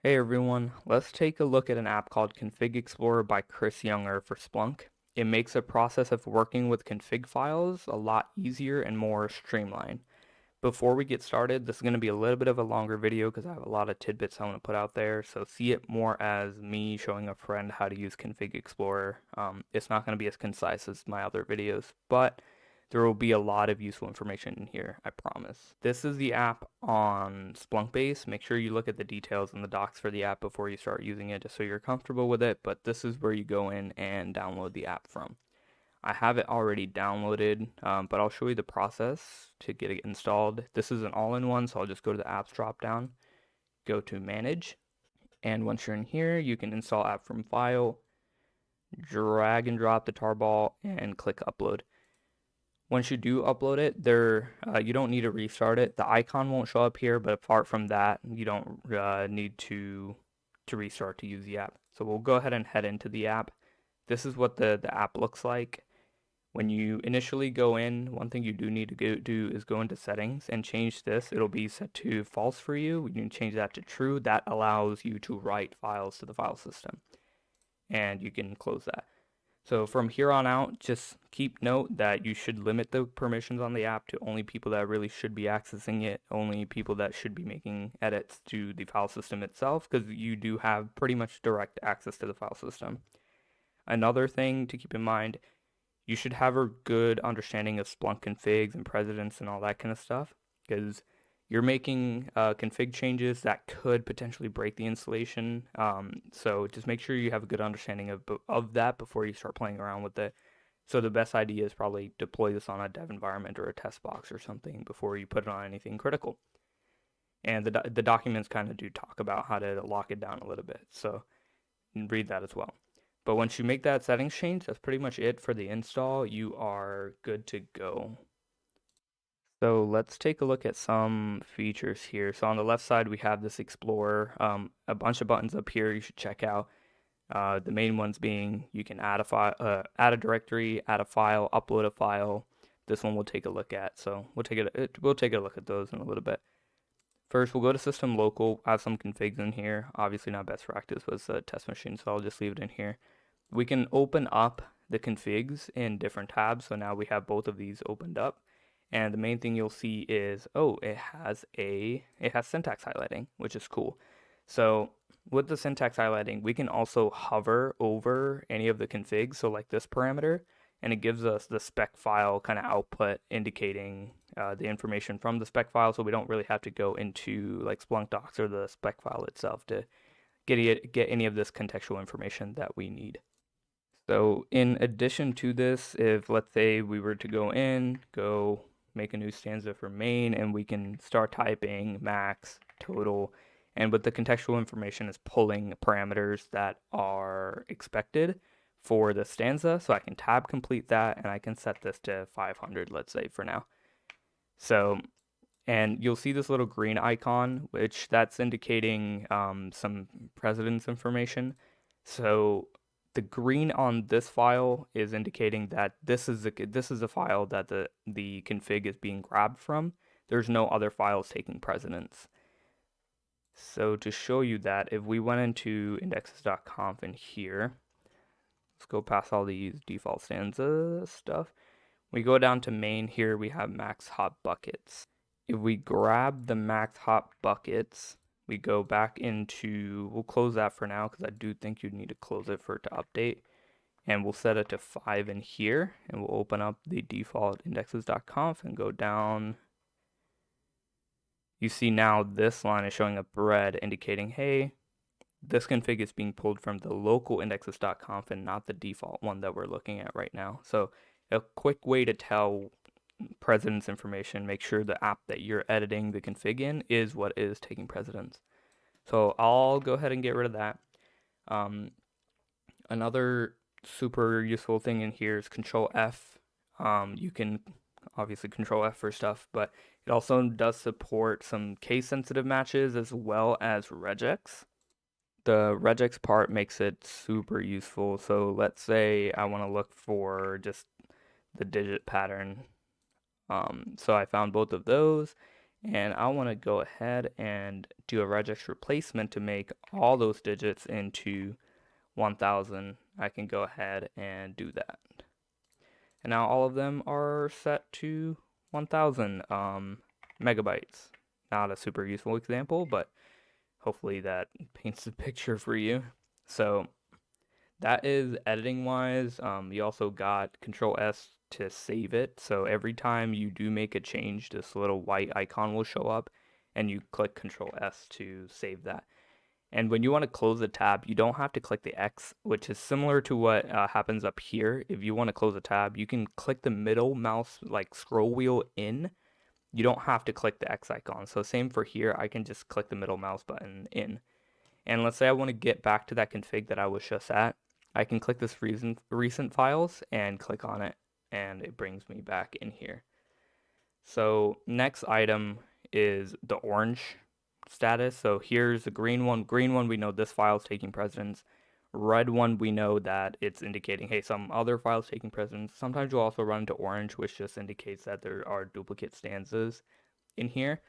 Hey everyone, let's take a look at an app called Config Explorer by Chris Younger for Splunk. It makes the process of working with config files a lot easier and more streamlined. Before we get started, this is going to be a little bit of a longer video because I have a lot of tidbits I want to put out there, so see it more as me showing a friend how to use Config Explorer. It's not going to be as concise as my other videos, but there will be a lot of useful information in here, I promise. This is the app on Splunk base. Make sure you look at the details in the docs for the app before you start using it just so you're comfortable with it, but this is where you go in and download the app from. I have it already downloaded, but I'll show you the process to get it installed. This is an all-in-one, so I'll just go to the apps drop down, go to manage, and once you're in here, you can install app from file, drag and drop the tarball, and click upload. Once you do upload it, you don't need to restart it. The icon won't show up here, but apart from that, you don't need to restart to use the app. So we'll go ahead and head into the app. This is what the app looks like. When you initially go in, one thing you do need to do is go into settings and change this. It'll be set to false for you. You can change that to true. That allows you to write files to the file system, and you can close that. So from here on out, just keep note that you should limit the permissions on the app to only people that really should be accessing it, only people that should be making edits to the file system itself, because you do have pretty much direct access to the file system. Another thing to keep in mind, you should have a good understanding of Splunk configs and precedents and all that kind of stuff, because you're making config changes that could potentially break the installation. So just make sure you have a good understanding of that before you start playing around with it. So the best idea is probably deploy this on a dev environment or a test box or something before you put it on anything critical. And the documents kind of do talk about how to lock it down a little bit. So read that as well. But once you make that settings change, that's pretty much it for the install. You are good to go. So let's take a look at some features here. So on the left side, we have this Explorer, a bunch of buttons up here you should check out. The main ones being you can add a file, add a directory, add a file, upload a file. This one we'll take a look at. So we'll take a look at those in a little bit. First, we'll go to system local, add some configs in here. Obviously not best practice was a test machine, so I'll just leave it in here. We can open up the configs in different tabs. So now we have both of these opened up. And the main thing you'll see is, oh, it has syntax highlighting, which is cool. So with the syntax highlighting, we can also hover over any of the configs. So like this parameter, and it gives us the spec file kind of output indicating the information from the spec file. So we don't really have to go into like Splunk docs or the spec file itself to get any of this contextual information that we need. So in addition to this, if let's say we were to go make a new stanza for main, and we can start typing max, total, and with the contextual information is pulling parameters that are expected for the stanza. So I can tab complete that, and I can set this to 500, let's say for now. So, and you'll see this little green icon, which that's indicating some precedence information. So the green on this file is indicating that this is a file that the config is being grabbed from. There's no other files taking precedence. So to show you that, if we went into indexes.conf in here, let's go past all these default stanza stuff. We go down to main here, we have max hop buckets. If we grab the max hop buckets, we go back into, we'll close that for now because I do think you'd need to close it for it to update. And we'll set it to 5 in here, and we'll open up the default indexes.conf and go down. You see now this line is showing up red, indicating, hey, this config is being pulled from the local indexes.conf and not the default one that we're looking at right now. So a quick way to tell precedence information, make sure the app that you're editing the config in is what is taking precedence. So I'll go ahead and get rid of that. Another super useful thing in here is Control F. You can obviously Control F for stuff, but it also does support some case sensitive matches as well as regex. The regex part makes it super useful. So let's say I want to look for just the digit pattern. So I found both of those, And I want to go ahead and do a regex replacement to make all those digits into 1000. I can go ahead and do that. And now all of them are set to 1000 megabytes. Not a super useful example, but hopefully that paints the picture for you. So that is editing wise. You also got Control S to save it. So every time you do make a change, this little white icon will show up and you click Control S to save that. And when you want to close a tab, you don't have to click the X, which is similar to what happens up here. If you want to close a tab, you can click the middle mouse like scroll wheel in. You don't have to click the X icon. So same for here, I can just click the middle mouse button in. And let's say I want to get back to that config that I was just at. I can click this recent files and click on it, and it brings me back in here. So next item is the orange status. So here's the green one. Green one, we know this file is taking precedence. Red one, we know that it's indicating, hey, some other file's taking precedence. Sometimes you'll also run into orange, which just indicates that there are duplicate stanzas in here.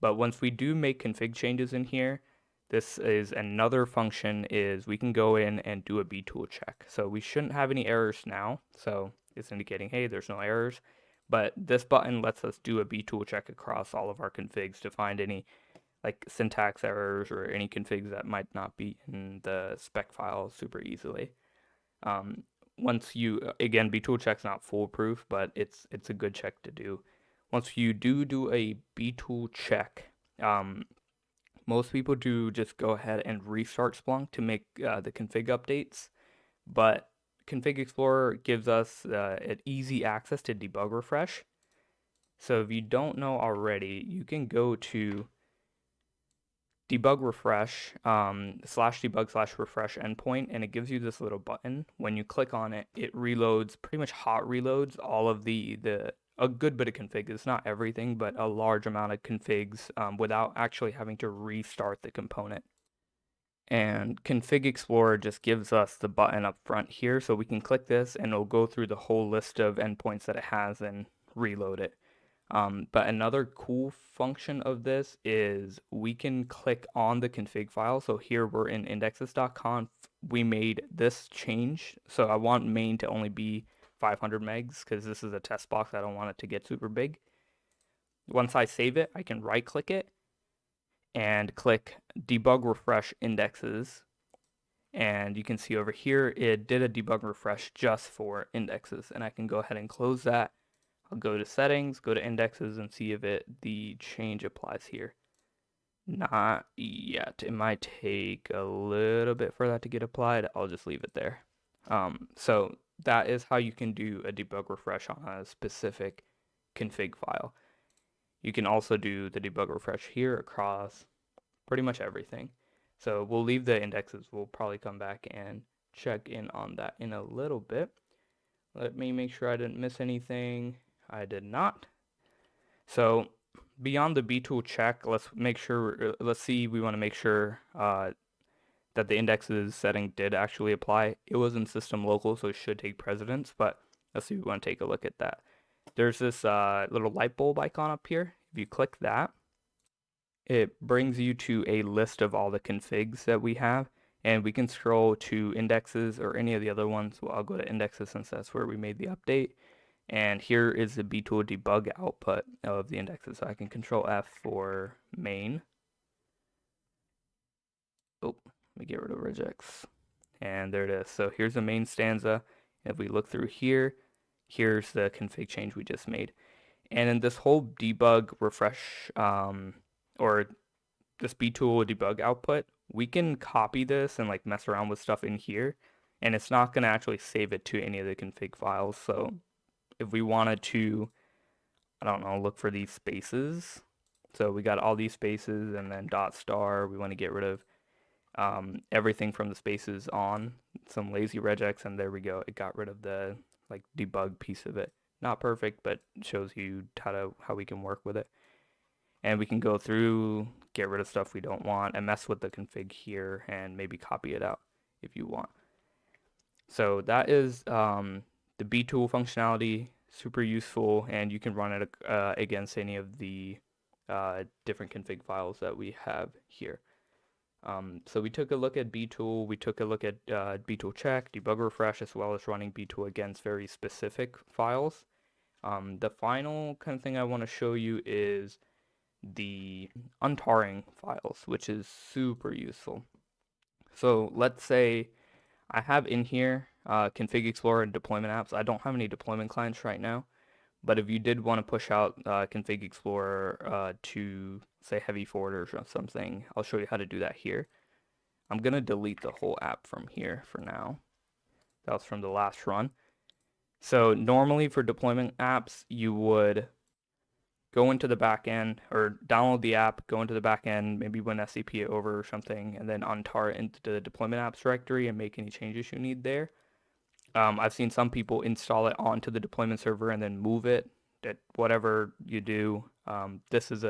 But once we do make config changes in here, this is another function is we can go in and do a Btool check. So we shouldn't have any errors now. So it's indicating, hey, there's no errors. But this button lets us do a Btool check across all of our configs to find any like syntax errors or any configs that might not be in the spec file super easily. Once you, again, Btool check's not foolproof, but it's a good check to do. Once you do a Btool check, most people do just go ahead and restart Splunk to make the config updates, but Config Explorer gives us easy access to debug refresh. So if you don't know already, you can go to debug refresh /debug/refresh endpoint, and it gives you this little button. When you click on it, it reloads, pretty much hot reloads all of a good bit of config. It's not everything, but a large amount of configs without actually having to restart the component. And Config Explorer just gives us the button up front here, so we can click this and it'll go through the whole list of endpoints that it has and reload it. But another cool function of this is we can click on the config file. So here we're in indexes.conf. We made this change. So I want main to only be 500 megs because this is a test box. I don't want it to get super big. Once I save it, I can right click it and click debug refresh indexes. And you can see over here, it did a debug refresh just for indexes. And I can go ahead and close that. I'll go to settings, go to indexes, and see if the change applies here. Not yet. It might take a little bit for that to get applied. I'll just leave it there. So that is how you can do a debug refresh on a specific config file. You can also do the debug refresh here across pretty much everything. So we'll leave the indexes. We'll probably come back and check in on that in a little bit. Let me make sure I didn't miss anything. I did not. So beyond the Btool check, let's see, we want to make sure that the indexes setting did actually apply. It was in system local, so it should take precedence, but let's see, we want to take a look at that. There's this little light bulb icon up here. If you click that, it brings you to a list of all the configs that we have, and we can scroll to indexes or any of the other ones. Well, I'll go to indexes since that's where we made the update. And here is the Btool debug output of the indexes. So I can Control F for main. Oh, let me get rid of regex. And there it is. So here's the main stanza. If we look through here, here's the config change we just made. And in this whole debug refresh, or this Btool debug output, we can copy this and like mess around with stuff in here. And it's not going to actually save it to any of the config files. So if we wanted to, I don't know, look for these spaces. So we got all these spaces and then dot star. We want to get rid of everything from the spaces on, some lazy regex, and there we go. It got rid of the like debug piece of it. Not perfect, but shows you how we can work with it. And we can go through, get rid of stuff we don't want, and mess with the config here and maybe copy it out if you want. So that is the Btool functionality, super useful, and you can run it against any of the different config files that we have here. So we took a look at Btool, we took a look at Btool check, debug refresh, as well as running Btool against very specific files. The final kind of thing I want to show you is the untarring files, which is super useful. So let's say I have in here config explorer and deployment apps. I don't have any deployment clients right now, but if you did want to push out config explorer to say heavy forwarders or something, I'll show you how to do that here. I'm going to delete the whole app from here for now. That was from the last run. So normally for deployment apps, you would go into the back end or download the app, go into the back end, maybe win SCP over or something, and then untar it into the deployment apps directory and make any changes you need there. I've seen some people install it onto the deployment server and then move it. That whatever you do, this is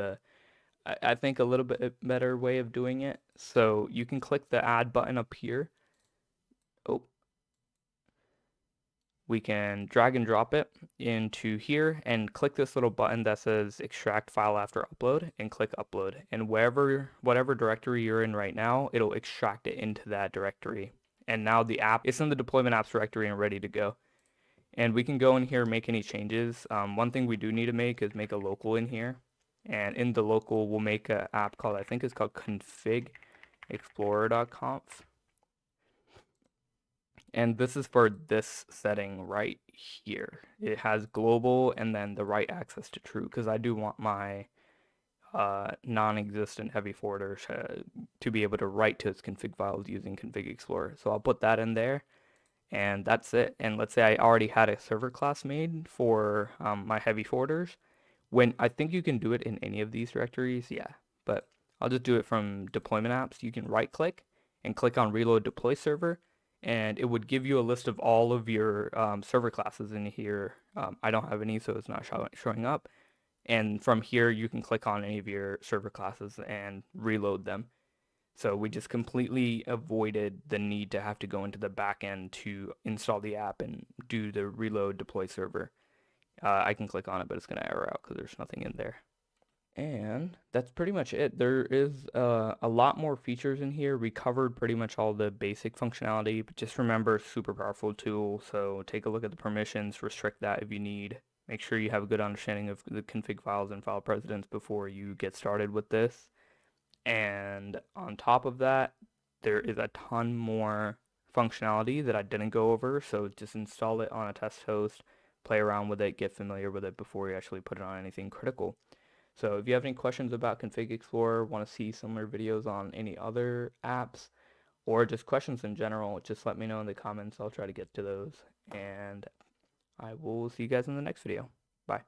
I think a little bit better way of doing it. So you can click the add button up here. Oh, we can drag and drop it into here and click this little button that says extract file after upload and click upload. And whatever directory you're in right now, it'll extract it into that directory. And now the app is in the deployment apps directory and ready to go. And we can go in here and make any changes. One thing we do need to make is make a local in here. And in the local, we'll make an app called, I think it's called configexplorer.conf. And this is for this setting right here. It has global and then the write access to true because I do want my non-existent heavy forwarder to be able to write to its config files using config explorer. So I'll put that in there and that's it. And let's say I already had a server class made for my heavy forwarders. When I think you can do it in any of these directories, yeah, but I'll just do it from deployment apps. You can right click and click on reload deploy server and it would give you a list of all of your server classes in here. I don't have any, so it's not showing up. And from here, you can click on any of your server classes and reload them. So we just completely avoided the need to have to go into the back end to install the app and do the reload deploy server. I can click on it, but it's going to error out because there's nothing in there. And that's pretty much it. There is a lot more features in here. We covered pretty much all the basic functionality, but just remember, super powerful tool. So take a look at the permissions, restrict that if you need. Make sure you have a good understanding of the config files and file precedents before you get started with this. And on top of that, there is a ton more functionality that I didn't go over. So just install it on a test host, play around with it, get familiar with it before you actually put it on anything critical. So if you have any questions about Config Explorer, want to see similar videos on any other apps, or just questions in general, just let me know in the comments. I'll try to get to those. And I will see you guys in the next video. Bye.